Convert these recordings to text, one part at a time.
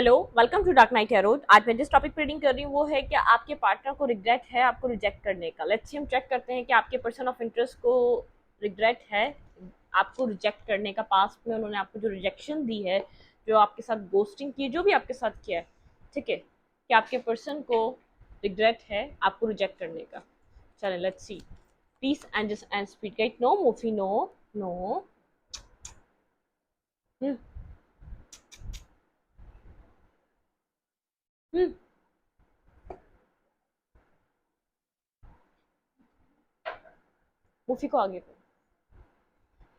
Hello, welcome to dark night arrows. आज मैं जिस टॉपिक पे रीडिंग कर रही हूँ वो है कि आपके पार्टनर को रिग्रेट है आपको रिजेक्ट करने का। लेट्स सी हम चेक करते हैं कि आपके पर्सन ऑफ इंटरेस्ट को रिग्रेट है आपको रिजेक्ट करने का। पास्ट में उन्होंने आपको जो रिजेक्शन दी है, जो आपके साथ गोस्टिंग की है, जो भी आपके साथ किया है, ठीक है, कि आपके पर्सन को रिग्रेट है आपको रिजेक्ट करने का। चलें, let's see. Please and speed guide. No मूफी, नो नो। हम्म हम्म मूफी को आगे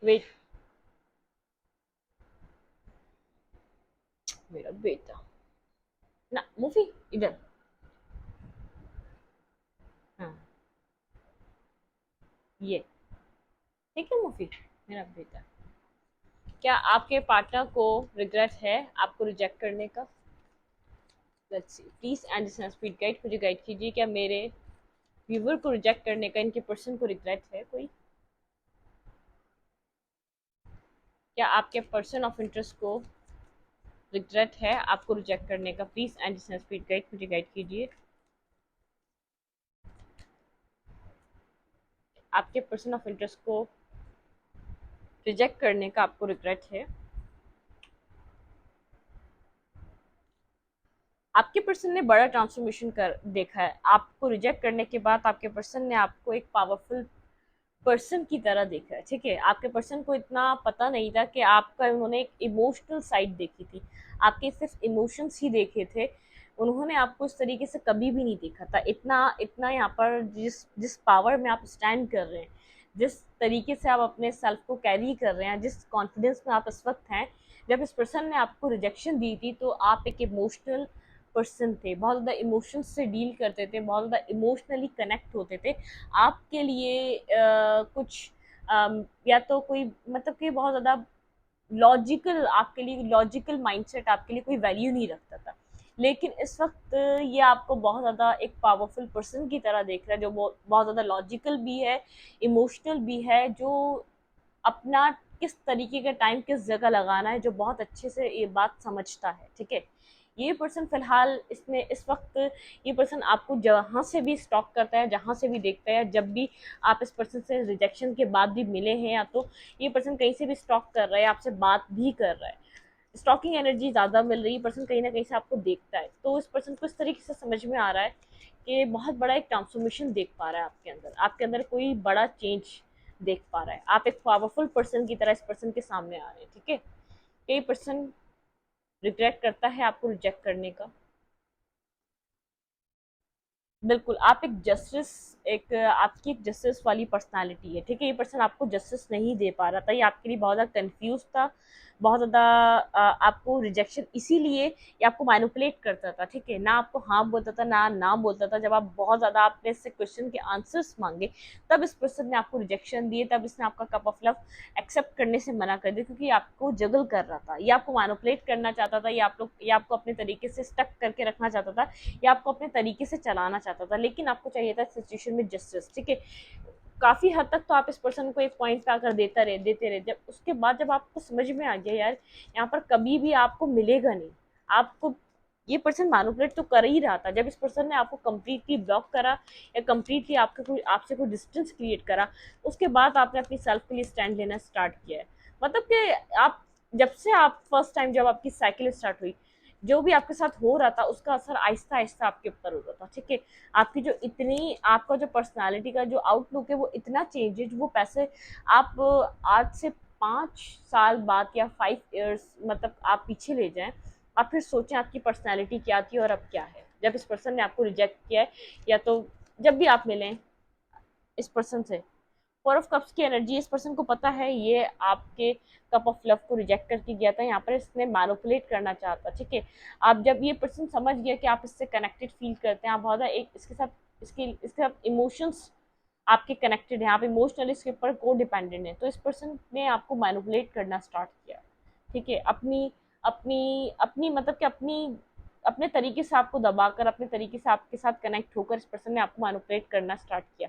वेट। मेरा बेटा ना, मूफी इधर। हाँ, ये ठीक है मूफी, मेरा बेटा। क्या आपके पार्टनर को रिग्रेट है आपको रिजेक्ट करने का? Let's see, please and speed guide, मुझे गाइड कीजिए। क्या मेरे व्यूवर को रिजेक्ट करने का इनके पर्सन को रिग्रेट है कोई? क्या आपके पर्सन ऑफ इंटरेस्ट को रिग्रेट है आपको रिजेक्ट करने का? प्लीज एंड स्पीड गाइड, मुझे गाइड कीजिए। आपके पर्सन ऑफ इंटरेस्ट को रिजेक्ट करने का आपको रिग्रेट है? आपके पर्सन ने बड़ा ट्रांसफॉर्मेशन कर देखा है। आपको रिजेक्ट करने के बाद आपके पर्सन ने आपको एक पावरफुल पर्सन की तरह देखा है, ठीक है। आपके पर्सन को इतना पता नहीं था कि आपका, उन्होंने एक इमोशनल साइड देखी थी, आपके सिर्फ इमोशंस ही देखे थे। उन्होंने आपको इस तरीके से कभी भी नहीं देखा था। इतना इतना यहाँ पर जिस जिस पावर में आप स्टैंड कर रहे हैं, जिस तरीके से आप अपने सेल्फ को कैरी कर रहे हैं, जिस कॉन्फिडेंस में आप इस वक्त हैं, जब इस पर्सन ने आपको रिजेक्शन दी थी तो आप एक इमोशनल पर्सन थे, बहुत ज़्यादा इमोशंस से डील करते थे, बहुत ज़्यादा इमोशनली कनेक्ट होते थे। आपके लिए कुछ या तो कोई मतलब कि बहुत ज़्यादा लॉजिकल, आपके लिए लॉजिकल माइंडसेट आपके लिए कोई वैल्यू नहीं रखता था। लेकिन इस वक्त ये आपको बहुत ज़्यादा एक पावरफुल पर्सन की तरह देख रहा है, जो बहुत ज़्यादा लॉजिकल भी है, इमोशनल भी है, जो अपना किस तरीके का टाइम किस जगह लगाना है, जो बहुत अच्छे से ये बात समझता है, ठीक है। ये पर्सन फिलहाल इसमें इस वक्त, ये पर्सन आपको जहाँ से भी स्टॉक करता है, जहाँ से भी देखता है, जब भी आप इस पर्सन से रिजेक्शन के बाद भी मिले हैं, या तो ये पर्सन कहीं से भी स्टॉक कर रहा है, आपसे बात भी कर रहा है, स्टॉकिंग एनर्जी ज़्यादा मिल रही है, पर्सन कहीं ना कहीं से आपको देखता है, तो इस पर्सन को इस तरीके से समझ में आ रहा है कि बहुत बड़ा एक ट्रांसफॉर्मेशन देख पा रहा है आपके अंदर कोई बड़ा चेंज देख पा रहा है। आप एक पावरफुल पर्सन की तरह इस पर्सन के सामने आ रहे हैं, ठीक है। कई पर्सन रिग्रेट करता है आपको रिजेक्ट करने का। बिल्कुल, आप एक जस्टिस, एक आपकी एक जस्टिस वाली पर्सनालिटी है, ठीक है। ये पर्सन आपको जस्टिस नहीं दे पा रहा था, ये आपके लिए बहुत ज़्यादा कंफ्यूज था, बहुत ज़्यादा आपको रिजेक्शन इसीलिए ये आपको मैनिपुलेट करता था, ठीक है। ना आपको हाँ बोलता था, ना बोलता था। जब आप बहुत ज़्यादा आपने इससे क्वेश्चन के आंसर्स मांगे, तब इस पर्सन ने आपको रिजेक्शन दिए, तब इसने आपका कप ऑफ लव एक्सेप्ट करने से मना कर दिया, क्योंकि आपको जगल कर रहा था, ये आपको मैनिपुलेट करना चाहता था, ये आपको अपने तरीके से स्टक करके रखना चाहता था, या आपको अपने तरीके से चलाना चाहता था। लेकिन आपको चाहिए था सिचुएशन में जस्टिस, ठीक है। काफी हद तक तो आप इस पर्सन को एक पॉइंट पे आकर देते रहे, जब उसके बाद जब आपको समझ में आ गया यार यहाँ पर कभी भी आपको मिलेगा नहीं, आपको ये पर्सन मैनिपुलेट तो कर ही रहा था। जब इस पर्सन ने आपको कम्प्लीटली ब्लॉक करा, या कम्प्लीटली आपसे कोई डिस्टेंस क्रिएट करा, उसके बाद आपने अपनी सेल्फ के लिए स्टैंड लेना स्टार्ट किया है। मतलब कि आप, जब से आप फर्स्ट टाइम जब आपकी साइकिल स्टार्ट हुई, जो भी आपके साथ हो रहा था उसका असर आहिस्ता आहिस्ता आपके ऊपर हो रहा था, ठीक है। आपकी जो इतनी, आपका जो पर्सनालिटी का जो आउटलुक है वो इतना चेंज है, वो पैसे आप आज से 5 साल बाद या 5 ईयर्स मतलब आप पीछे ले जाएं, आप फिर सोचें आपकी पर्सनालिटी क्या थी और अब क्या है, जब इस पर्सन ने आपको रिजेक्ट किया है, या तो जब भी आप मिलें इस पर्सन से। फोर ऑफ कप्स की एनर्जी, इस पर्सन को पता है ये आपके कप ऑफ लव को रिजेक्ट करके गया था, यहाँ पर इसने मैनिपुलेट करना चाहता, ठीक है। आप जब ये पर्सन समझ गया कि आप इससे कनेक्टेड फील करते हैं, आप बहुत ज़्यादा एक इसके साथ इमोशंस आपके कनेक्टेड हैं, आप इमोशनली इसके ऊपर को डिपेंडेंट हैं, तो इस पर्सन ने आपको मैनिपुलेट करना स्टार्ट किया, ठीक है। अपनी अपनी अपनी मतलब कि अपने तरीके से आपको दबाकर, अपने तरीके से आपके साथ कनेक्ट होकर इस पर्सन ने आपको मैनिपुलेट करना स्टार्ट किया।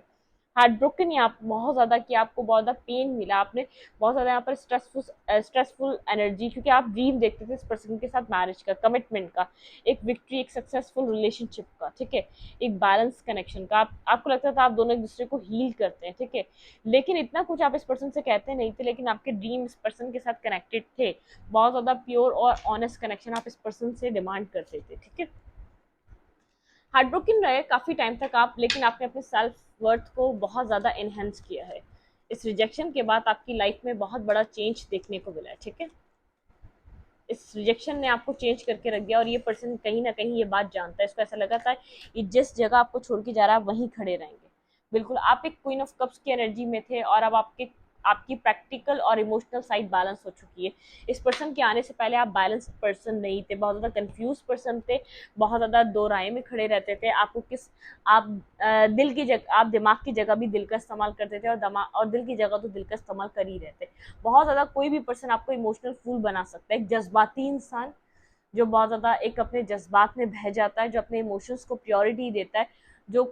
हार्ट ब्रोकन या आप बहुत ज़्यादा कि आपको बहुत ज़्यादा पेन मिला, आपने बहुत ज़्यादा यहाँ पर स्ट्रेसफुल एनर्जी, क्योंकि आप ड्रीम देखते थे इस पर्सन के साथ मैरिज का, कमिटमेंट का, एक विक्ट्री, एक सक्सेसफुल रिलेशनशिप का, ठीक है, एक बैलेंस कनेक्शन का। आपको लगता था आप दोनों एक दूसरे को हील करते हैं, ठीक है, लेकिन इतना कुछ आप इस पर्सन से कहते नहीं थे, लेकिन आपके ड्रीम इस पर्सन के साथ कनेक्टेड थे। बहुत ज़्यादा प्योर और ऑनेस्ट कनेक्शन आप इस पर्सन से डिमांड करते थे, ठीक है। हार्ट ब्रोकन रहे काफ़ी टाइम तक आप, लेकिन आपने अपने सेल्फ वर्थ को बहुत ज़्यादा इन्हेंस किया है। इस रिजेक्शन के बाद आपकी लाइफ में बहुत बड़ा चेंज देखने को मिला है, ठीक है। इस रिजेक्शन ने आपको चेंज करके रख दिया, और ये पर्सन कहीं ना कहीं ये बात जानता है, इसको ऐसा लगा था ये जिस जगह आपको छोड़ के जा रहा है आप वहीं खड़े रहेंगे। बिल्कुल आप एक क्वीन ऑफ कप्स की एनर्जी में थे, और अब आपकी प्रैक्टिकल और इमोशनल साइड बैलेंस हो चुकी है। इस पर्सन के आने से पहले आप बैलेंस पर्सन नहीं थे, बहुत ज़्यादा कंफ्यूज पर्सन थे, बहुत ज़्यादा दो राय में खड़े रहते थे। आपको किस आप दिल की जगह, आप दिमाग की जगह भी दिल का इस्तेमाल करते थे, और दिमाग और दिल की जगह तो दिल का इस्तेमाल कर ही रहते। बहुत ज़्यादा कोई भी पर्सन आपको इमोशनल फूल बना सकता है, एक जज्बाती इंसान जो बहुत ज़्यादा एक अपने जज्बात में बह जाता है, जो अपने इमोशंस को प्योरिटी देता है, जो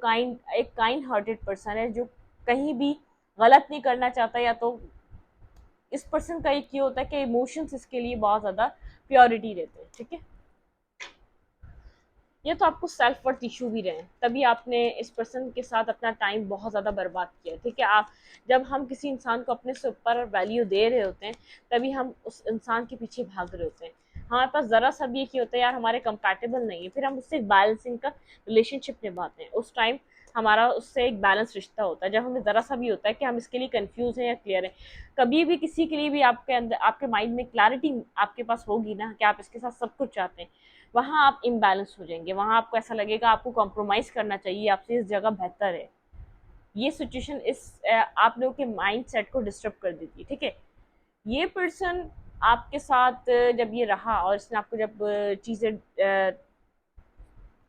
एक काइंड हार्टेड पर्सन है, जो कहीं भी गलत नहीं करना चाहता, या तो इस पर्सन का एक ये होता है कि इमोशंस इसके लिए बहुत ज़्यादा प्योरिटी देते हैं, ठीक है। ये तो आपको सेल्फ वर्थ इशू भी रहे, तभी आपने इस पर्सन के साथ अपना टाइम बहुत ज़्यादा बर्बाद किया, ठीक है। आप जब हम किसी इंसान को अपने से ऊपर वैल्यू दे रहे होते हैं, तभी हम उस इंसान के पीछे भाग रहे होते हैं। हमारे पास ज़रा सा भी एक ही होता है यार हमारे कंपैटिबल नहीं है, फिर हम उससे एक बैलेंसिंग का रिलेशनशिप निभाते हैं। उस टाइम हमारा उससे एक बैलेंस रिश्ता होता है, जब हमें ज़रा सा भी होता है कि हम इसके लिए कंफ्यूज हैं या क्लियर हैं। कभी भी किसी के लिए भी आपके अंदर, आपके माइंड में क्लैरिटी आपके पास होगी ना कि आप इसके साथ सब कुछ चाहते हैं, वहाँ आप इम्बैलेंस हो जाएंगे, वहाँ आपको ऐसा लगेगा आपको कॉम्प्रोमाइज़ करना चाहिए, आपसे इस जगह बेहतर है। ये सिचुएशन आप लोगों के माइंड सेट को डिस्टर्ब कर देती है, ठीक है। ये पर्सन आपके साथ जब ये रहा, और इसने आपको जब चीज़ें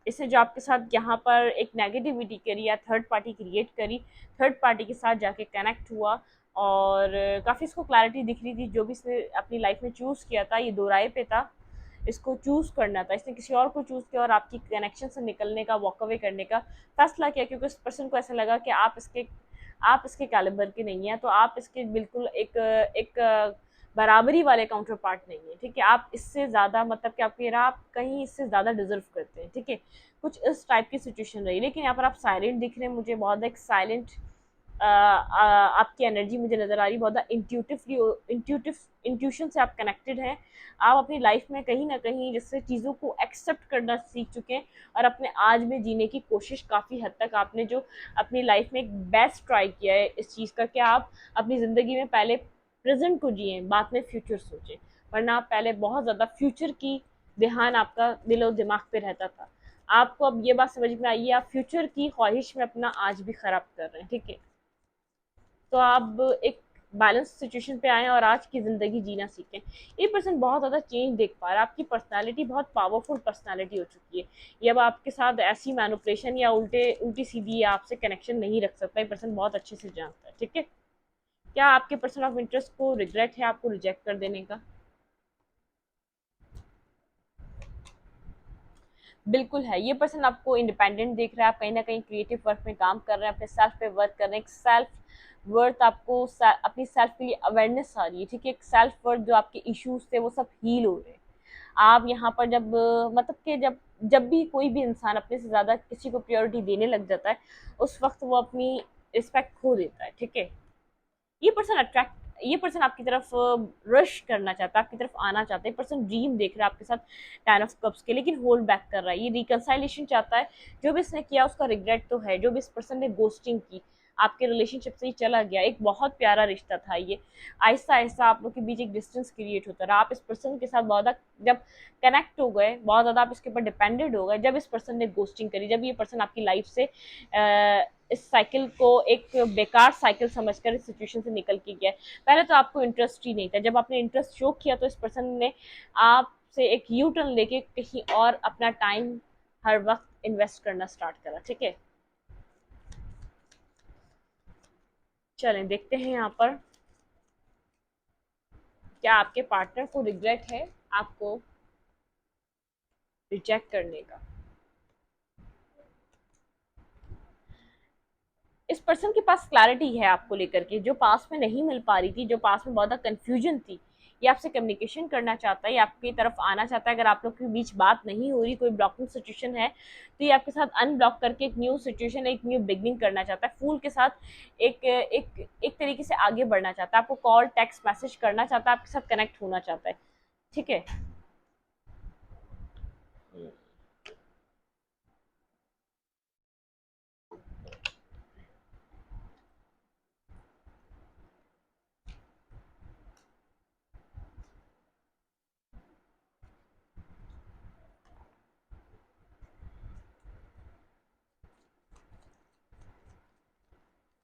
इसने जो आपके साथ यहाँ पर एक नेगेटिविटी करी या थर्ड पार्टी क्रिएट करी, थर्ड पार्टी के साथ जाके कनेक्ट हुआ, और काफ़ी इसको क्लैरिटी दिख रही थी, जो भी इसने अपनी लाइफ में चूज़ किया था ये दो राय पे था, इसको चूज़ करना था, इसने किसी और को चूज़ किया और आपकी कनेक्शन से निकलने का, वॉक अवे करने का फैसला किया, क्योंकि उस पर्सन को ऐसा लगा कि आप इसके कैलिबर के नहीं हैं, तो आप इसके बिल्कुल एक बराबरी वाले काउंटर पार्ट नहीं है, ठीक है। आप इससे ज़्यादा, मतलब कि आप कहीं इससे ज़्यादा डिजर्व करते हैं, ठीक है। कुछ इस टाइप की सिचुएशन रही, लेकिन यहाँ पर आप साइलेंट दिख रहे हैं मुझे, बहुत एक साइलेंट आपकी एनर्जी मुझे नज़र आ रही, बहुत इंट्यूटिवली इंट्यूशन से आप कनेक्टेड हैं। आप अपनी लाइफ में कहीं ना कहीं जैसे चीज़ों को एक्सेप्ट करना सीख चुके हैं, और अपने आज में जीने की कोशिश काफ़ी हद तक आपने जो अपनी लाइफ में एक बेस्ट ट्राई किया है इस चीज़ का, कि आप अपनी ज़िंदगी में पहले प्रेजेंट को जिए, बाद में फ्यूचर सोचें। वरना आप पहले बहुत ज़्यादा फ्यूचर की ध्यान आपका दिलो दिमाग पे रहता था। आपको अब ये बात समझ में आई है, आप फ्यूचर की ख्वाहिश में अपना आज भी ख़राब कर रहे हैं, ठीक है। तो आप एक बैलेंस सिचुएशन पे आए और आज की ज़िंदगी जीना सीखें। ये पर्सन बहुत ज़्यादा चेंज देख पा रहा है, आपकी पर्सनालिटी बहुत पावरफुल पर्सनालिटी हो चुकी है। ये अब आपके साथ ऐसी मैनुपुलेशन या उल्टी सीधी या आपसे कनेक्शन नहीं रख सकता, ये पर्सन बहुत अच्छे से जानता है, ठीक है। क्या आपके पर्सन ऑफ इंटरेस्ट को रिग्रेट है आपको रिजेक्ट कर देने का? बिल्कुल है। ये पर्सन आपको इंडिपेंडेंट देख रहा है, आप कहीं ना कहीं क्रिएटिव वर्क में काम कर रहे हैं, अपने सेल्फ पे वर्क कर रहे हैं, एक सेल्फ वर्थ आपको अपनी सेल्फ के लिए अवेयरनेस आ रही है, ठीक है। एक सेल्फ वर्थ, जो आपके इश्यूज थे वो सब हील हो रहे हैं। आप यहाँ पर जब मतलब कि जब भी कोई भी इंसान अपने से ज़्यादा किसी को प्योरिटी देने लग जाता है, उस वक्त वो अपनी रिस्पेक्ट खो देता है, ठीक है। ये पर्सन आपकी तरफ रश करना चाहता है, आपकी तरफ आना चाहता है। ये पर्सन ड्रीम देख रहा है आपके साथ टेन ऑफ कप्स के, लेकिन होल्ड बैक कर रहा है, ये रिकंसाइलेशन चाहता है। जो भी इसने किया उसका रिग्रेट तो है, जो भी इस पर्सन ने गोस्टिंग की, आपके रिलेशनशिप से ही चला गया, एक बहुत प्यारा रिश्ता था ये, आहिस्ता आहिस्ता आप लोग के बीच एक डिस्टेंस क्रिएट होता रहा। आप इस पर्सन के साथ बहुत जब कनेक्ट हो गए, बहुत ज़्यादा आप इसके ऊपर डिपेंडेड हो गए, जब इस पर्सन ने गोस्टिंग करी, जब ये पर्सन आपकी लाइफ से इस साइकिल को एक बेकार साइकिल समझकर इस सिचुएशन से निकल के गया। पहले तो आपको इंटरेस्ट ही नहीं था, जब आपने इंटरेस्ट शो किया तो इस पर्सन ने आपसे एक यू टर्न लेके कहीं और अपना टाइम हर वक्त इन्वेस्ट करना स्टार्ट करा, ठीक है। चलें देखते हैं यहाँ पर क्या आपके पार्टनर को रिग्रेट है आपको रिजेक्ट करने का। इस पर्सन के पास क्लैरिटी है आपको लेकर के, जो पास में नहीं मिल पा रही थी, जो पास में बहुत ज़्यादा कन्फ्यूजन थी, ये आपसे कम्युनिकेशन करना चाहता है, ये आपकी तरफ आना चाहता है। अगर आप लोग के बीच बात नहीं हो रही, कोई ब्लॉकिंग सिचुएशन है, तो ये आपके साथ अनब्लॉक करके एक न्यू सिचुएशन, एक न्यू बिगनिंग करना चाहता है। फूल के साथ एक तरीके से आगे बढ़ना चाहता है, आपको कॉल टेक्स्ट मैसेज करना चाहता है, आपके साथ कनेक्ट होना चाहता है। ठीक है,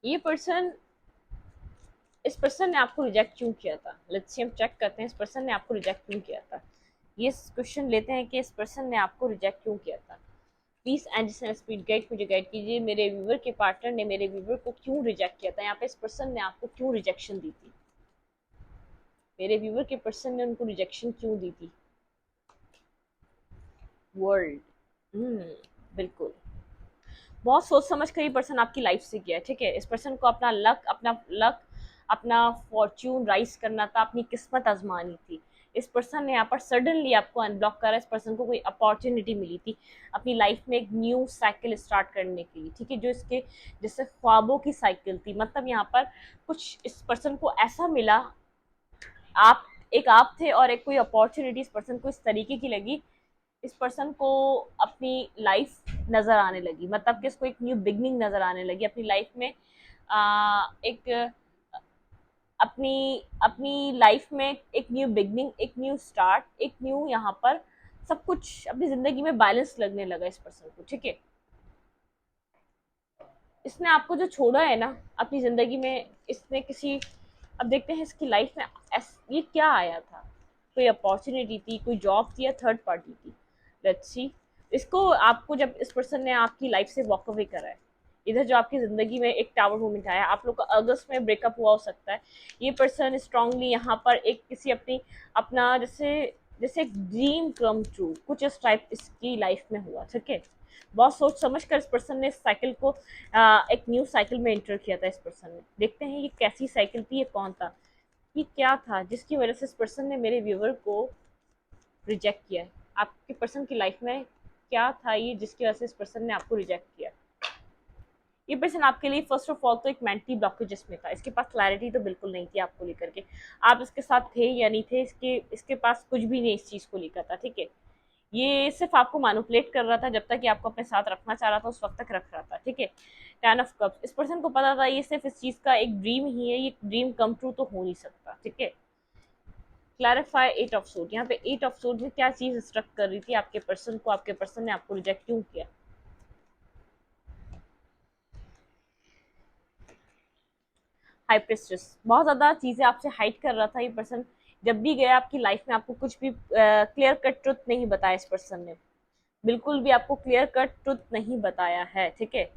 ये पर्सन, इस पर्सन ने आपको रिजेक्ट क्यों किया था? लेट्स सी, हम चेक करते हैं इस पर्सन ने आपको रिजेक्ट क्यों किया था। ये क्वेश्चन लेते हैं कि इस पर्सन ने आपको रिजेक्ट क्यों किया था। प्लीज एंड स्पीड गाइड, मुझे गाइड कीजिए, मेरे व्यूवर के पार्टनर ने मेरे व्यूवर को क्यों रिजेक्ट किया था, यहाँ पे इस पर्सन ने आपको क्यों रिजेक्शन दी थी, मेरे व्यूवर के पर्सन ने उनको रिजेक्शन क्यों दी थी। वर्ल्ड, बिल्कुल, बहुत सोच समझ कर ये पर्सन आपकी लाइफ से गया है। ठीक है, इस पर्सन को अपना लक अपना फॉर्च्यून राइज करना था, अपनी किस्मत आजमानी थी। इस पर्सन ने यहाँ पर सडनली आपको अनब्लॉक करा। इस पर्सन को कोई अपॉर्चुनिटी मिली थी अपनी लाइफ में एक न्यू साइकिल स्टार्ट करने के लिए। ठीक है, जो इसके जैसे ख्वाबों की साइकिल थी, मतलब यहाँ पर कुछ इस पर्सन को ऐसा मिला, आप आप थे और एक कोई अपॉर्चुनिटी इस पर्सन को इस तरीके की लगी, इस पर्सन को अपनी लाइफ नजर आने लगी, मतलब कि इसको एक न्यू बिगनिंग नजर आने लगी अपनी लाइफ में। एक अपनी अपनी लाइफ में एक न्यू बिगनिंग, एक न्यू स्टार्ट, एक न्यू यहाँ पर सब कुछ अपनी जिंदगी में बैलेंस लगने लगा इस पर्सन को। ठीक है, इसने आपको जो छोड़ा है ना अपनी जिंदगी में, इसने किसी, अब देखते हैं इसकी लाइफ में ये क्या आया था, कोई अपॉर्चुनिटी थी, कोई जॉब थी, या थर्ड पार्टी थी। लेट्स सी, इसको आपको जब इस पर्सन ने आपकी लाइफ से वॉक अवे करा है, इधर जो आपकी ज़िंदगी में एक टावर मोमेंट आया, आप लोग का अगस्त में ब्रेकअप हुआ हो सकता है। ये पर्सन स्ट्रांगली यहाँ पर एक किसी अपना जैसे जैसे एक ड्रीम कम ट्रू, कुछ इस टाइप इसकी लाइफ में हुआ। ठीक है, बहुत सोच समझ कर इस पर्सन ने इस साइकिल को एक न्यू साइकिल में एंटर किया था इस पर्सन ने। देखते हैं ये कैसी साइकिल थी, ये कौन था, ये क्या था जिसकी वजह से इस पर्सन ने मेरे व्यूवर को रिजेक्ट किया है। आपके पर्सन की लाइफ में क्या था ये जिसकी वजह से इस पर्सन ने आपको रिजेक्ट किया। ये पर्सन आपके लिए फर्स्ट ऑफ ऑल तो एक मेंटली ब्लॉकेजेस में था, इसके पास क्लैरिटी तो बिल्कुल नहीं थी आपको लेकर के, आप इसके साथ थे या नहीं थे, इसके पास कुछ भी नहीं इस चीज़ को लेकर था। ठीक है, ये सिर्फ आपको मैनिपुलेट कर रहा था, जब तक कि आपको अपने साथ रखना चाह रहा था उस वक्त तक रख रहा था। ठीक है, टेन ऑफ कप्स, इस पर्सन को पता था ये सिर्फ इस चीज़ का एक ड्रीम ही है, ये ड्रीम कम ट्रू तो हो नहीं सकता। ठीक है, क्लैरिफाई एट ऑफ सोर्ड, यहाँ पे एट ऑफ सोर्ड में क्या चीज़ स्ट्रक कर रही थी आपके पर्सन को, आपके पर्सन ने आपको रिजेक्ट क्यों किया। हाई प्रेस्टिस, बहुत ज़्यादा चीज़ें आपसे हाइड कर रहा था ये पर्सन, जब भी गया आपकी लाइफ में आपको कुछ भी क्लियर कट ट्रुथ नहीं बताया इस पर्सन ने, बिल्कुल भी आपको क्लियर कट ट्रुथ नहीं बताया है। ठीक है,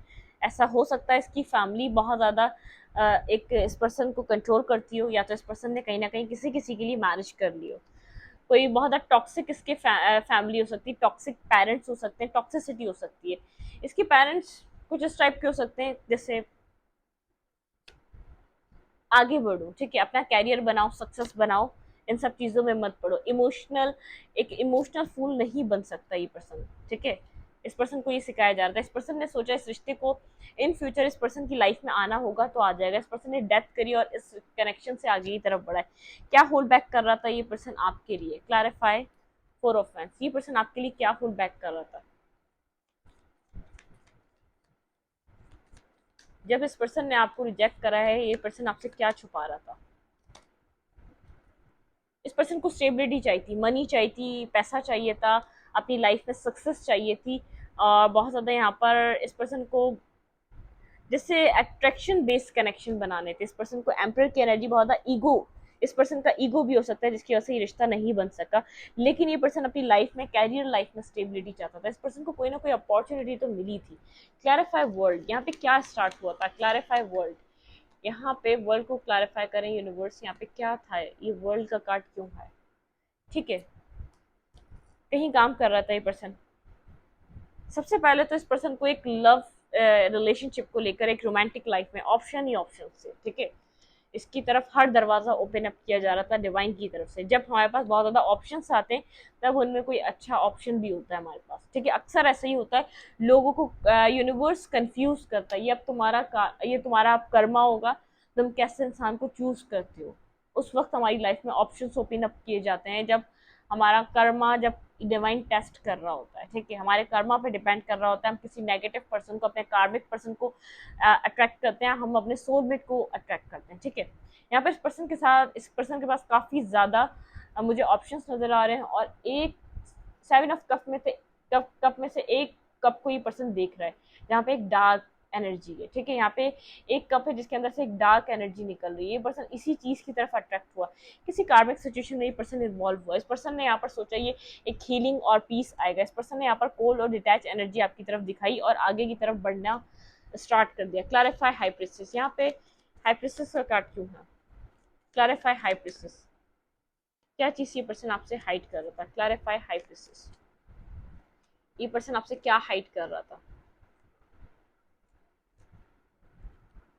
ऐसा हो सकता है इसकी फैमिली बहुत ज़्यादा एक इस पर्सन को कंट्रोल करती हो, या तो इस पर्सन ने कहीं ना कहीं किसी किसी के लिए मैरिज कर ली हो, कोई बहुत ज़्यादा टॉक्सिक इसके फैमिली हो सकती है, टॉक्सिक पेरेंट्स हो सकते हैं, टॉक्सिसिटी हो सकती है। इसके पेरेंट्स कुछ इस टाइप के हो सकते हैं जैसे आगे बढ़ो, ठीक है, अपना कैरियर बनाओ, सक्सेस बनाओ, इन सब चीज़ों में मत पड़ो। एक इमोशनल फूल नहीं बन सकता ये पर्सन। ठीक है, इस पर्सन को ये सिखाया जा रहा था, इस पर्सन ने सोचा इस रिश्ते को इन फ्यूचर इस पर्सन की लाइफ में आना होगा तो आ जाएगा, इस पर्सन ने डेथ करी और इस कनेक्शन से आगे की तरफ बढ़ा है। क्या होल्ड बैक कर रहा था ये पर्सन आपके लिए? क्लैरिफाई फोर ऑफ वैंड्स, ये पर्सन आपके लिए क्या होल्ड बैक कर रहा था? जब इस पर्सन ने आपको रिजेक्ट करा है, ये पर्सन आपसे क्या छुपा रहा था? इस पर्सन को स्टेबिलिटी चाहिए थी, मनी चाहिए थी, पैसा चाहिए था, अपनी लाइफ में सक्सेस चाहिए थी, और बहुत ज़्यादा यहाँ पर इस पर्सन को जैसे अट्रैक्शन बेस्ड कनेक्शन बनाने थे। इस पर्सन को एम्परर की एनर्जी, बहुत ज़्यादा ईगो, इस पर्सन का ईगो भी हो सकता है जिसकी वजह से ये रिश्ता नहीं बन सका। लेकिन ये पर्सन अपनी लाइफ में, कैरियर लाइफ में स्टेबिलिटी चाहता था, इस पर्सन को कोई ना कोई अपॉर्चुनिटी तो मिली थी। क्लैरिफाई वर्ल्ड, यहाँ पे क्या स्टार्ट हुआ था? क्लैरिफाई वर्ल्ड, यहाँ पे वर्ल्ड को क्लैरिफाई करें यूनिवर्स, यहाँ पे क्या था, ये वर्ल्ड का कार्ड क्यों है? ठीक है, कहीं काम कर रहा था ये पर्सन। सबसे पहले तो इस पर्सन को एक लव रिलेशनशिप को लेकर, एक रोमांटिक लाइफ में ऑप्शन ही ऑप्शन थे, ठीक है। इसकी तरफ हर दरवाज़ा ओपन अप किया जा रहा था डिवाइन की तरफ से। जब हमारे पास बहुत ज़्यादा ऑप्शंस आते हैं तब उनमें कोई अच्छा ऑप्शन भी होता है हमारे पास, ठीक है। अक्सर ऐसा ही होता है, लोगों को यूनिवर्स कंफ्यूज करता है, ये तुम्हारा अब कर्मा होगा, तुम कैसे इंसान को चूज करते हो। उस वक्त हमारी लाइफ में ऑप्शंस ओपन अप किए जाते हैं जब हमारा कर्मा, जब डिवाइन टेस्ट कर रहा होता है, ठीक है। हमारे कर्मा पे डिपेंड कर रहा होता है, हम किसी नेगेटिव पर्सन को, अपने कार्मिक पर्सन को अट्रैक्ट करते हैं, हम अपने सोलमेट को अट्रैक्ट करते हैं, ठीक है। यहाँ पर इस पर्सन के पास काफ़ी ज़्यादा मुझे ऑप्शंस नज़र आ रहे हैं, और एक 7 ऑफ कप में से कप में से एक कप को ये पर्सन देख रहा है, जहाँ पे एक डार्क एनर्जी है, ठीक है। यहाँ पे एक कप है जिसके अंदर से एक डार्क एनर्जी निकल रही है। ये पर्सन इसी चीज़ की तरफ अट्रैक्ट हुआ, किसी कार्मिक सिचुएशन में ये पर्सन इन्वॉल्व हुआ। इस पर्सन ने यहाँ पर सोचा ये एक हीलिंग और पीस आएगा। इस पर्सन ने यहाँ पर कोल्ड और डिटैच एनर्जी आपकी तरफ दिखाई और आगे की तरफ बढ़ना स्टार्ट कर दिया। क्लैरिफाई हाई प्रिस्टेस, यहाँ पे हाई प्रिस्टेस का कार्ड क्यों है? क्लैरिफाई हाई प्रिस्टेस, क्या चीज़ ये पर्सन आपसे हाइड कर रहा था? क्लैरिफाई हाई प्रिस्टेस, ये पर्सन आपसे क्या हाइड कर रहा था?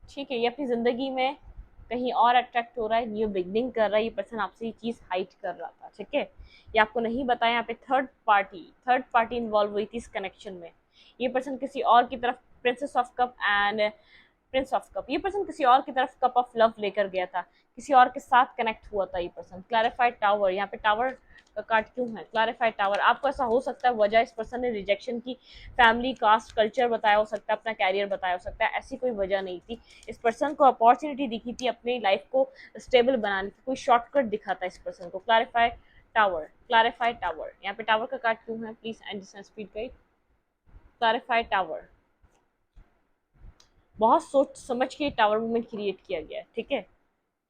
ठीक है, ये अपनी ज़िंदगी में कहीं और अट्रैक्ट हो रहा है, न्यू बिगनिंग कर रहा है, ये पर्सन आपसे ये चीज़ हाइड कर रहा था, ठीक है। ये आपको नहीं बताया। यहाँ पे थर्ड पार्टी इन्वॉल्व हुई थी इस कनेक्शन में। ये पर्सन किसी और की तरफ, princess of cup and Prince of cup, ये पर्सन किसी और की तरफ कप ऑफ लव लेकर गया था, किसी और के साथ कनेक्ट हुआ था ये पर्सन। क्लैरिफाइड टावर, यहाँ पे टावर का कार्ड क्यों है? क्लैरिफाइड टावर, आपको ऐसा हो सकता है वजह इस पर्सन ने रिजेक्शन की, फैमिली, कास्ट, कल्चर बताया हो सकता है, अपना कैरियर बताया हो सकता है, ऐसी कोई वजह नहीं थी। इस पर्सन को अपॉर्चुनिटी दिखी थी अपनी लाइफ को स्टेबल बनाने की, कोई शॉर्टकट दिखा था इस पर्सन को। क्लैरिफाइड टावर, क्लैरिफाइड टावर, यहाँ पे टावर का कार्ड क्यों है? Please and speed guide. Clarified tower, बहुत सोच समझ के टावर मूवमेंट क्रिएट किया गया है, ठीक है।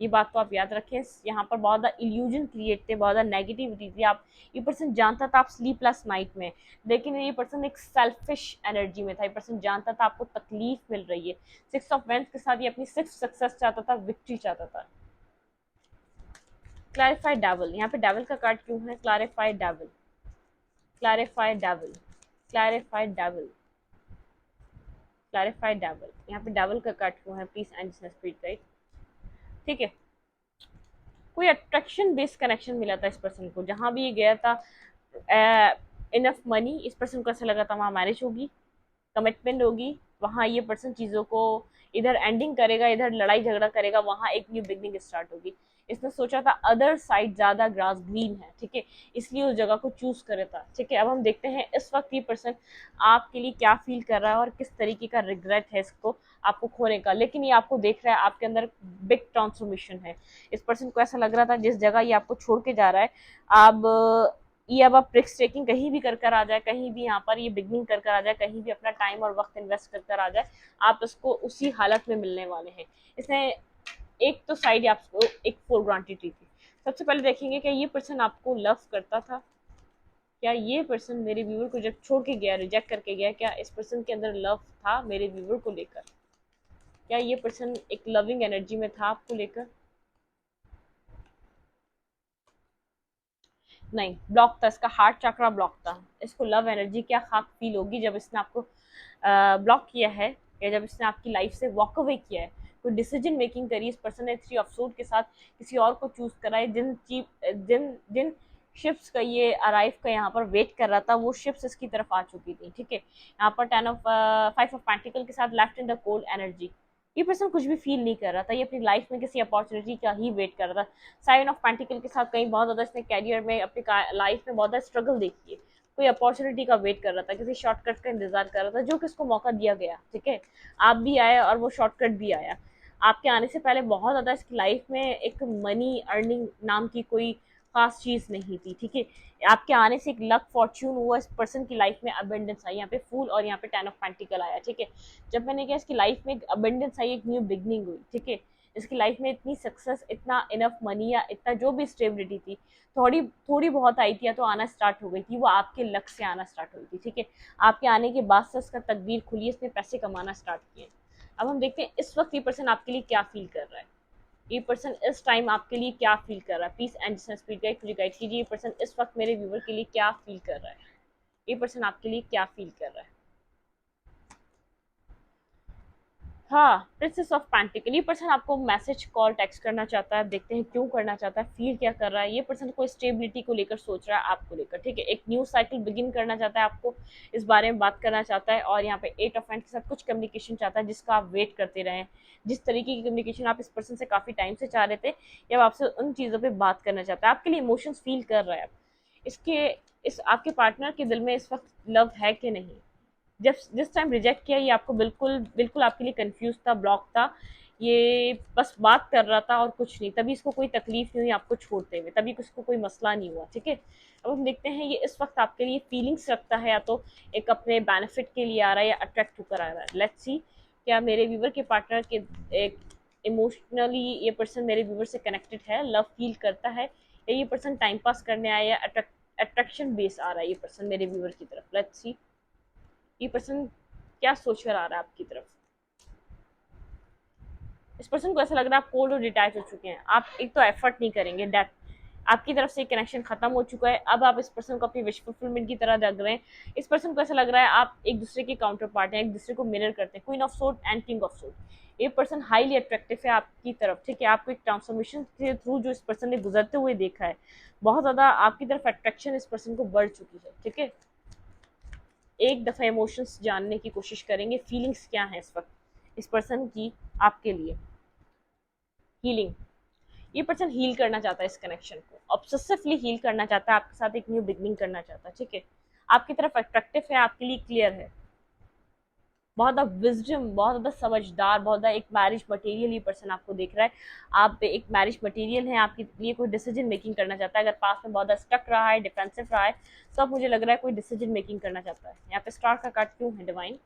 ये बात तो आप याद रखें। यहाँ पर बहुत ज़्यादा इल्यूजन क्रिएट थे, बहुत ज़्यादा नेगेटिविटी थी। आप, ये पर्सन जानता था आप स्लीपलेस नाइट में, लेकिन ये पर्सन एक सेल्फिश एनर्जी में था। ये पर्सन जानता था आपको तकलीफ मिल रही है। 6 ऑफ वेंस के साथ ये अपनी सिर्फ सक्सेस चाहता था, विक्ट्री चाहता था। क्लैरिफाइड डेविल, यहाँ पे डेविल का कार्ड क्यों है? Clarified devil, clarified devil, clarified devil, clarified devil, यहाँ पे डेविल का कार्ड क्यों है? प्लीज एंड स्पीड गाइड, ठीक है। कोई अट्रैक्शन बेस्ड कनेक्शन मिला था इस पर्सन को, जहां भी ये गया था इनफ मनी, इस पर्सन को ऐसा लगा था वहाँ मैरिज होगी, कमिटमेंट होगी, वहाँ ये पर्सन चीज़ों को इधर एंडिंग करेगा, इधर लड़ाई झगड़ा करेगा, वहाँ एक न्यू बिगनिंग स्टार्ट होगी। इसने सोचा था अदर साइड ज़्यादा ग्रास ग्रीन है, ठीक है, इसलिए उस जगह को चूज करे था, ठीक है। अब हम देखते हैं इस वक्त ये पर्सन आपके लिए क्या फील कर रहा है और किस तरीके का रिग्रेट है इसको आपको खोने का। लेकिन ये आपको देख रहा है, आपके अंदर बिग ट्रांसफॉर्मेशन है। इस पर्सन को ऐसा लग रहा था जिस जगह ये आपको छोड़ के जा रहा है, अब ये अब ब्रिक्स टेकिंग कहीं भी कर आ जाए, कहीं भी यहाँ पर ये बिगनिंग कर आ जाए, कहीं भी अपना टाइम और वक्त इन्वेस्ट कर आ जाए, आप इसको उसी हालत में मिलने वाले हैं। इसने एक तो साइड आपको एक फॉर ग्रांटेड दी थी। सबसे पहले देखेंगे कि ये पर्सन आपको लव करता था। क्या ये पर्सन मेरे व्यूवर को जब छोड़ के गया, रिजेक्ट करके गया, क्या इस पर्सन के अंदर लव था मेरे व्यूवर को लेकर? क्या ये पर्सन एक लविंग एनर्जी में था आपको लेकर? नहीं, ब्लॉक था, इसका हार्ट चक्रा ब्लॉक था। इसको लव एनर्जी क्या खाक फील होगी जब इसने आपको ब्लॉक किया है, या जब इसने आपकी लाइफ से वॉक अवे किया है, कोई डिसीजन मेकिंग करी। इस पर्सन ने 3 ऑफ सोर्ड के साथ किसी और को चूज करा है। जिन जिन शिप्स का ये अराइव का यहाँ पर वेट कर रहा था, वो शिप्स इसकी तरफ आ चुकी थी, ठीक है। यहाँ पर 5 ऑफ पेंटिकल के साथ left in the cold energy, ये पर्सन कुछ भी फील नहीं कर रहा था, ये अपनी लाइफ में किसी अपॉर्चुनिटी का ही वेट कर रहा था। 7 ऑफ पेंटिकल के साथ कहीं बहुत ज़्यादा इसने कैरियर में, अपनी लाइफ में बहुत ज़्यादा स्ट्रगल देखी है, कोई अपॉर्चुनिटी का वेट कर रहा था, किसी शॉर्टकट का इंतजार कर रहा था, जो कि उसको मौका दिया गया, ठीक है। आप भी आए और वो शॉर्टकट भी आया। आपके आने से पहले बहुत ज़्यादा इसकी लाइफ में एक मनी अर्निंग नाम की कोई खास चीज़ नहीं थी, ठीक है। आपके आने से एक लक फॉर्च्यून हुआ, इस पर्सन की लाइफ में अबेंडेंस आई, यहाँ पे फूल और यहाँ पे 10 ऑफ पेंटिकल आया, ठीक है। जब मैंने कहा इसकी लाइफ में एक अबेंडेंस आई, एक न्यू बिगनिंग हुई, ठीक है। इसकी लाइफ में इतनी सक्सेस, इतना इनफ मनी, या इतना जो भी स्टेबिलिटी थी, थोड़ी थोड़ी बहुत आई थी या तो आना स्टार्ट हो गई थी, वो आपके लक से आना स्टार्ट हुई थी, ठीक है। आपके आने के बाद से इसका तकदीर खुली, इसने पैसे कमाना स्टार्ट किए। अब हम देखते हैं इस वक्त ये पर्सन आपके लिए क्या फील कर रहा है। ये पर्सन इस टाइम आपके लिए क्या फील कर रहा है? प्लीज एंड स्पीड गाइड मुझे गाइड कीजिए। ये पर्सन इस वक्त मेरे व्यूवर के लिए क्या फील कर रहा है? ये पर्सन आपके लिए क्या फील कर रहा है? हाँ, प्रिंसेस ऑफ पेंटिकल, ये पर्सन आपको मैसेज कॉल टेक्स्ट करना चाहता है, देखते हैं क्यों करना चाहता है, फील क्या कर रहा है। ये पर्सन को स्टेबिलिटी को लेकर सोच रहा है आपको लेकर, ठीक है, एक न्यू साइकिल बिगिन करना चाहता है, आपको इस बारे में बात करना चाहता है। और यहाँ पे 8 ऑफ हैंड के साथ कुछ कम्युनिकेशन चाहता है जिसका आप वेट करते रहें, जिस तरीके की कम्युनिकेशन आप इस पर्सन से काफ़ी टाइम से चाह रहे थे, या वो आपसे उन चीज़ों पर बात करना चाहता है, आपके लिए इमोशंस फील कर रहा है। इसके इस आपके पार्टनर के दिल में इस वक्त लव है कि नहीं। जब जिस टाइम रिजेक्ट किया, ये आपको बिल्कुल बिल्कुल आपके लिए कंफ्यूज था, ब्लॉक था, ये बस बात कर रहा था और कुछ नहीं। तभी इसको कोई तकलीफ नहीं हुई आपको छोड़ते हुए, तभी इसको कोई मसला नहीं हुआ, ठीक है। अब हम देखते हैं ये इस वक्त आपके लिए फीलिंग्स रखता है, या तो एक अपने बेनिफिट के लिए आ रहा है या अट्रैक्ट होकर आ रहा है। लेट्स सी, क्या मेरे व्यूवर के पार्टनर के एक इमोशनली ये पर्सन मेरे व्यूवर से कनेक्टेड है, लव फील करता है, या ये पर्सन टाइम पास करने आया, या अट्रैक्शन बेस आ रहा है ये पर्सन मेरे व्यूवर की तरफ। लेट्स सी ये पर्सन क्या सोच कर आ रहा है आपकी तरफ। इस पर्सन को ऐसा लग रहा है आप कोल्ड और डिटैच हो चुके हैं, आप एक तो एफर्ट नहीं करेंगे, डेथ आपकी तरफ से कनेक्शन खत्म हो चुका है। अब आप इस पर्सन को अपनी विश फुलफिलमेंट की तरह लग रहे हैं। इस पर्सन को ऐसा लग रहा है आप एक दूसरे के काउंटर पार्ट हैं, एक दूसरे को मिरर करते हैं, queen of sword and king of sword. ये पर्सन हाईली अट्रैक्टिव है आपकी तरफ, ठीक है। आपको एक ट्रांसफॉर्मेशन के थ्रू जो इस पर्सन ने गुजरते हुए देखा है, बहुत ज़्यादा आपकी तरफ अट्रैक्शन इस पर्सन को बढ़ चुकी है, ठीक है। एक दफ़ा इमोशंस जानने की कोशिश करेंगे, फीलिंग्स क्या हैं इस वक्त इस पर्सन की आपके लिए। हीलिंग, ये पर्सन हील करना चाहता है इस कनेक्शन को, ऑब्सेसिवली हील करना चाहता है, आपके साथ एक न्यू बिगनिंग करना चाहता है, ठीक है। आपकी तरफ अट्रैक्टिव है, आपके लिए क्लियर है, बहुत ज़्यादा विजडम, बहुत ज़्यादा समझदार, बहुत ज़्यादा एक मैरिज मटेरियल ये पर्सन आपको देख रहा है। आप एक मैरिज मटेरियल हैं, आपके लिए कोई डिसीजन मेकिंग करना चाहता है। अगर पास में बहुत ज़्यादा स्टक रहा है, डिफेंसिव रहा है, तो अब मुझे लग रहा है कोई डिसीजन मेकिंग करना चाहता है। यहाँ पे स्टार का कार्ड क्यों है डिवाइन,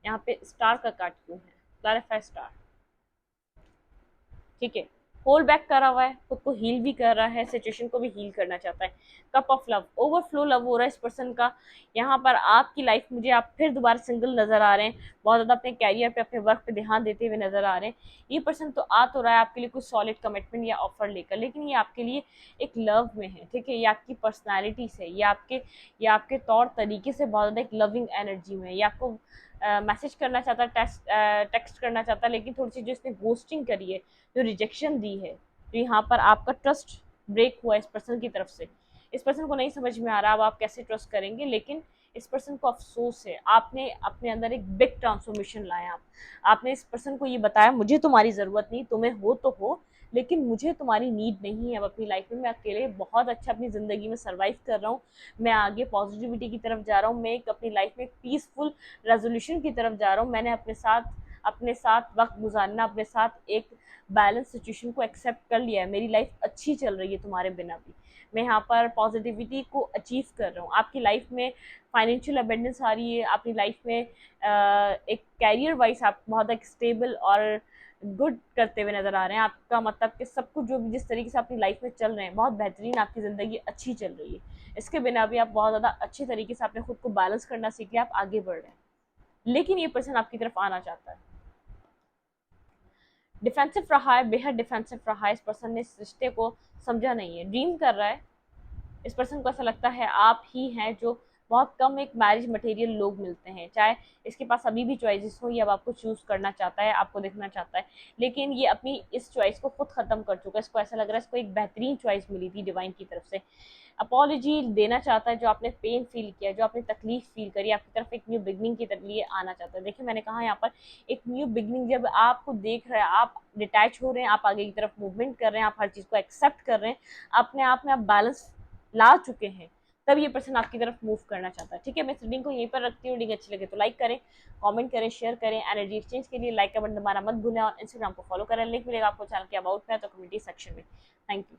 यहाँ पे स्टार का कार्ड क्यों है, क्लैरिफाई स्टार, ठीक है। होल्ड बैक करा हुआ है, खुद को हील भी कर रहा है, सिचुएशन को भी हील करना चाहता है। Cup of love, overflow love हो रहा है इस पर्सन का। यहाँ पर आपकी लाइफ, मुझे आप फिर दोबारा सिंगल नजर आ रहे हैं, बहुत ज़्यादा अपने कैरियर पे, अपने वर्क पे ध्यान देते हुए नजर आ रहे हैं। ये पर्सन तो आ तो रहा है आपके लिए कुछ सॉलिड कमिटमेंट या ऑफर लेकर, लेकिन ये आपके लिए एक लव में है, ठीक है। ये आपकी पर्सनैलिटी से, ये आपके तौर तरीके से बहुत ज़्यादा एक लविंग एनर्जी में है। ये आपको मैसेज करना चाहता है, टेक्स्ट करना चाहता है, लेकिन थोड़ी सी जो इसने गोस्टिंग करी है, जो रिजेक्शन दी है, तो यहाँ पर आपका ट्रस्ट ब्रेक हुआ इस पर्सन की तरफ से। इस पर्सन को नहीं समझ में आ रहा अब आप कैसे ट्रस्ट करेंगे, लेकिन इस पर्सन को अफसोस है, आपने अपने अंदर एक बिग ट्रांसफॉर्मेशन लाया। आपने इस पर्सन को ये बताया मुझे तुम्हारी ज़रूरत नहीं, तुम्हें हो तो हो, लेकिन मुझे तुम्हारी नीड नहीं है अब अपनी लाइफ में। मैं अकेले बहुत अच्छा अपनी ज़िंदगी में सर्वाइव कर रहा हूँ, मैं आगे पॉजिटिविटी की तरफ जा रहा हूँ, मैं एक अपनी लाइफ में एक पीसफुल रेजोल्यूशन की तरफ जा रहा हूँ। मैंने अपने साथ वक्त गुजारना, अपने साथ एक बैलेंस सिचुएशन को एक्सेप्ट कर लिया है। मेरी लाइफ अच्छी चल रही है तुम्हारे बिना भी, मैं यहाँ पर पॉजिटिविटी को अचीव कर रहा हूँ। आपकी लाइफ में फाइनेंशियल अबेंडेंस आ रही है, आपकी लाइफ में एक कैरियर वाइज आप बहुत एक स्टेबल और गुड करते हुए नज़र आ रहे हैं। आपका मतलब कि सब कुछ जो भी जिस तरीके से अपनी लाइफ में चल रहे हैं, बहुत बेहतरीन, आपकी ज़िंदगी अच्छी चल रही है। इसके बिना भी आप बहुत ज़्यादा अच्छे तरीके से अपने खुद को बैलेंस करना सीख लिया, आप आगे बढ़ रहे हैं। लेकिन ये पर्सन आपकी तरफ आना चाहता है, डिफेंसिव रहा है, बेहद डिफेंसिव रहा है। इस पर्सन ने इस रिश्ते को समझा नहीं है, ड्रीम कर रहा है। इस पर्सन को ऐसा लगता है आप ही हैं जो, बहुत कम एक मैरिज मटेरियल लोग मिलते हैं, चाहे इसके पास अभी भी चॉइसेस हो, ये अब आपको चूज़ करना चाहता है, आपको देखना चाहता है, लेकिन ये अपनी इस चॉइस को खुद ख़त्म कर चुका है। इसको ऐसा लग रहा है इसको एक बेहतरीन चॉइस मिली थी डिवाइन की तरफ से। अपॉलॉजी देना चाहता है, जो आपने पेन फील किया, जो आपने तकलीफ फील करी, आपकी तरफ एक न्यू बिगनिंग के लिए आना चाहता है। देखिए मैंने कहा यहाँ पर एक न्यू बिगनिंग, जब आपको देख रहा है, आप डिटैच हो रहे हैं, आप आगे की तरफ मूवमेंट कर रहे हैं, आप हर चीज़ को एक्सेप्ट कर रहे हैं, अपने आप में आप बैलेंस ला चुके हैं, तब ये पर्सन आपकी तरफ मूव करना चाहता है, ठीक है। मैं इस रीडिंग को यहीं पर रखती हूँ। रीडिंग अच्छी लगे तो लाइक करें, कमेंट करें, शेयर करें। एनर्जी एक्सचेंज के लिए लाइक का बटन दबाना मत भूलें, और इंस्टाग्राम को फॉलो करें। लिंक मिलेगा आपको चैनल के अबाउट में, तो कम्युनिटी सेक्शन में। Thank you.